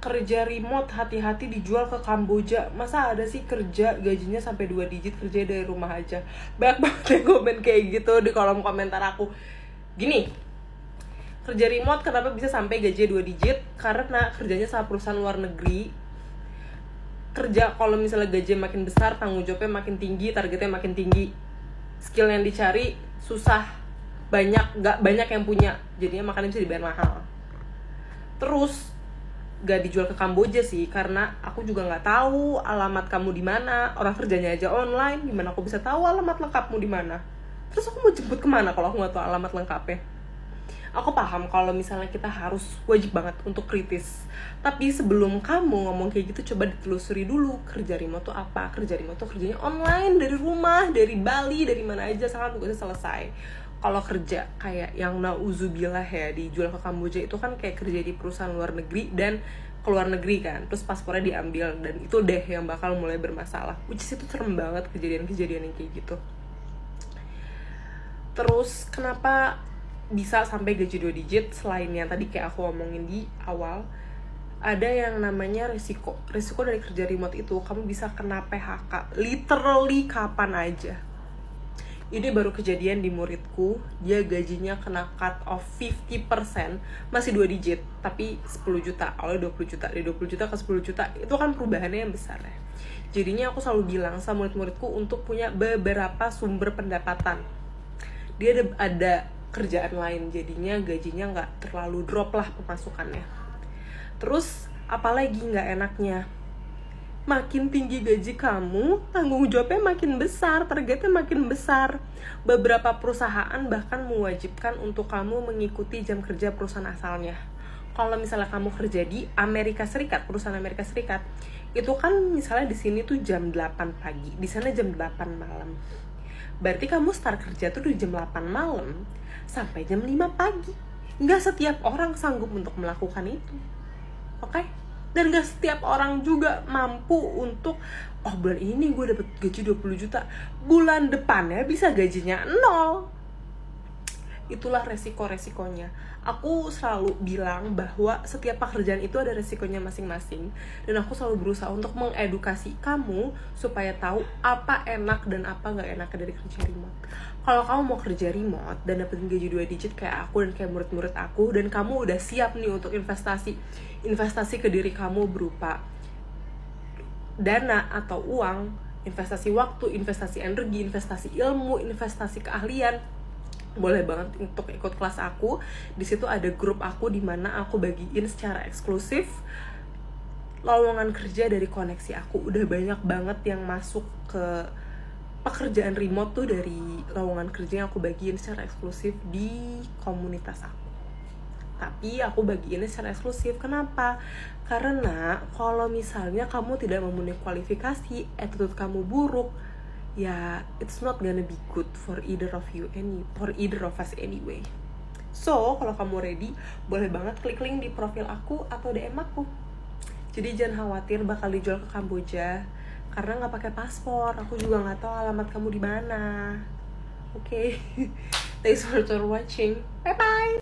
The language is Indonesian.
kerja remote hati-hati dijual ke Kamboja. Masa ada sih kerja gajinya sampai 2 digit kerja dari rumah aja? Banyak banget yang komen kayak gitu di kolom komentar aku. Gini, kerja remote kenapa bisa sampai gajinya 2 digit? Karena kerjanya sama perusahaan luar negeri. Kerja kalau misalnya gajinya makin besar, tanggung jawabnya makin tinggi, targetnya makin tinggi, skill yang dicari susah, gak banyak yang punya, jadinya makanya bisa dibayar mahal. Terus gak dijual ke Kamboja sih, karena aku juga nggak tahu alamat kamu di mana. Orang kerjanya aja online, gimana aku bisa tahu alamat lengkapmu di mana? Terus aku mau jemput kemana kalau aku nggak tahu alamat lengkapnya? Aku paham kalau misalnya kita harus wajib banget untuk kritis, tapi sebelum kamu ngomong kayak gitu, coba ditelusuri dulu kerja remote tuh apa. Kerja remote tuh kerjanya online, dari rumah, dari Bali, dari mana aja, sangat tugasnya selesai. Kalau kerja kayak yang nauzubillah ya dijual ke Kamboja, itu kan kayak kerja di perusahaan luar negeri dan ke luar negeri kan, terus paspornya diambil, dan itu deh yang bakal mulai bermasalah. Which is itu serem banget kejadian-kejadian yang kayak gitu. Terus kenapa bisa sampai gaji 2 digit? Selain yang tadi kayak aku omongin di awal, ada yang namanya resiko dari kerja remote itu. Kamu bisa kena PHK literally kapan aja. Ini baru kejadian di muridku, dia gajinya kena cut off 50%, masih 2 digit, tapi 10 juta, awalnya 20 juta, dari 20 juta ke 10 juta, itu kan perubahannya yang besar ya. Jadinya aku selalu bilang sama murid-muridku untuk punya beberapa sumber pendapatan. Dia ada kerjaan lain, jadinya gajinya nggak terlalu drop lah pemasukannya. Terus, apalagi nggak enaknya, makin tinggi gaji kamu, tanggung jawabnya makin besar, targetnya makin besar. Beberapa perusahaan bahkan mewajibkan untuk kamu mengikuti jam kerja perusahaan asalnya. Kalau misalnya kamu kerja di Amerika Serikat, perusahaan Amerika Serikat, itu kan misalnya di sini tuh jam 8 pagi, di sana jam 8 malam. Berarti kamu start kerja tuh di jam 8 malam sampai jam 5 pagi. Nggak setiap orang sanggup untuk melakukan itu. Oke? Dan gak setiap orang juga mampu untuk, oh bulan ini gue dapet gaji 20 juta, bulan depannya bisa gajinya 0. Itulah resiko-resikonya. Aku selalu bilang bahwa setiap pekerjaan itu ada resikonya masing-masing, dan aku selalu berusaha untuk mengedukasi kamu supaya tahu apa enak dan apa gak enak dari kerja remote. Kalau kamu mau kerja remote dan dapetin gaji 2 digit kayak aku dan kayak murid-murid aku, dan kamu udah siap nih untuk investasi ke diri kamu berupa dana atau uang, investasi waktu, investasi energi, investasi ilmu, investasi keahlian, boleh banget untuk ikut kelas aku. Di situ ada grup aku di mana aku bagiin secara eksklusif lowongan kerja dari koneksi aku. Udah banyak banget yang masuk ke pekerjaan remote tuh dari lowongan kerja yang aku bagiin secara eksklusif di komunitas aku. Tapi aku bagiinnya secara eksklusif. Kenapa? Karena kalau misalnya kamu tidak memenuhi kualifikasi, attitude kamu buruk, ya it's not gonna be good for either of us anyway. So kalau kamu ready, boleh banget klik link di profil aku atau DM aku. Jadi jangan khawatir bakal dijual ke Kamboja, karena nggak pakai paspor. Aku juga nggak tahu alamat kamu di mana. Oke. Thanks for watching. Bye bye.